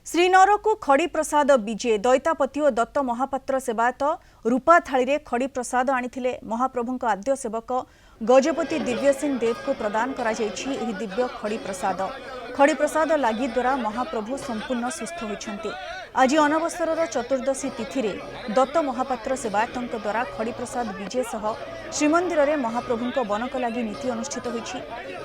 श्रीनगर को खड़ी प्रसाद विजे दैतापति और दत्त महापात्र सेवायत रूपा थाली खड़ी प्रसाद आनी महाप्रभु आद्य सेवक गजपति दिव्य सिंह देव को प्रदान करा दिव्य खड़ी प्रसाद लगी द्वारा महाप्रभु संपूर्ण सुस्थ होती। आज अनवसर चतुर्दशी तिथि रे दत्त महापात्र सेवायत द्वारा खड़ी प्रसाद विजय सह श्रीमंदिर में महाप्रभु बनक लगी नीति अनुष्ठित होती।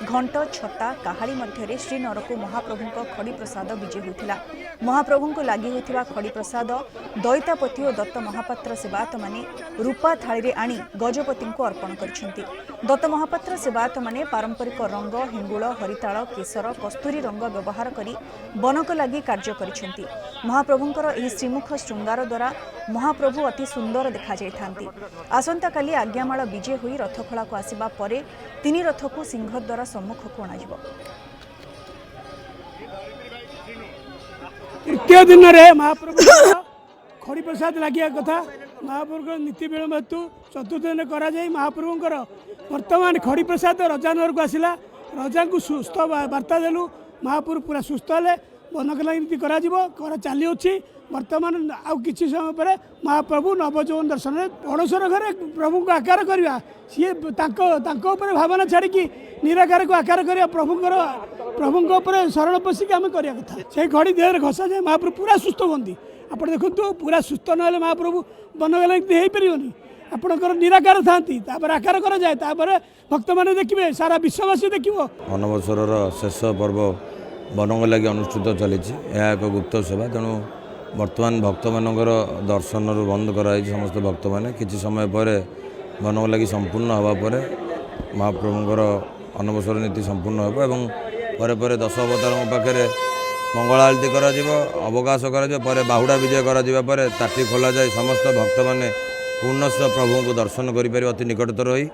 घंट छता काहाली मध्य श्रीनगर को महाप्रभु खड़ी प्रसाद विजय होता। महाप्रभु को लगी होता खड़ी प्रसाद दैतापति और दत्त महापात्र सेवायत माने रूपा थाली आनी गजपति को अर्पण कर दत्त महापात्र सेवायत माने पारंपरिक रंग हिंगुल हरिताल केसर कस्तूरी रंग व्यवहार करी बनक लगी कार्य करिसेंती। महाप्रभुंकर एही श्रीमुख श्रृंगार द्वारा महाप्रभु अति सुंदर देखा जाइथांती। आसंता काली आज्ञामाल विजय होई रथखला को आसीबा परे तीन रथ को सिंह द्वारा सम्मुख को अणाजिबो। तृतीय दिन रे महाप्रभु खड़ी प्रसाद लगिया कथा महाप्रभु नीति विलम्ब हेतु चतुर्थ दिन करा जाई महाप्रभुंकर वर्तमान खड़ी प्रसाद रजानगर को आसिला। रजा को सुस्थ वार्ता देलु महाप्रभु पूरा सुस्थ हेले बनक नीति करा चली अच्छी। वर्तमान आउ किसी समय पर महाप्रभु नवजौवन दर्शन अड़सर घरे प्रभु को आकार करवा सी भावना छाड़ी निराकार को आकार करवा प्रभु शरण पशिक आम करवा कथा से घड़ी देह घसा जाए महाप्रभु पूरा सुस्थ होती। आप देखो पूरा सुस्थ ना महाप्रभु बनक नीति हो पारे आपणकर निराकार था आकार करा जाए भक्त मैंने देखिए सारा विश्ववासी देखिए। अनवसर शेष पर्व बनक लगी अनुष्ठित चली एक गुप्त सेवा तेणु वर्तमान भक्त मानकर दर्शन बंद कराई समस्त भक्त मैंने किसी समय पर बनक लगी संपूर्ण हवा पर महाप्रभुंर अनवसर नीति संपूर्ण हो पर दश अवतार पाखे मंगल आरती कर अवकाश कर बाहुड़ा विजय कर ताटी खोल जाए समस्त भक्त मैंने पूर्णस्व प्रभु को दर्शन करें अति निकटतर होई।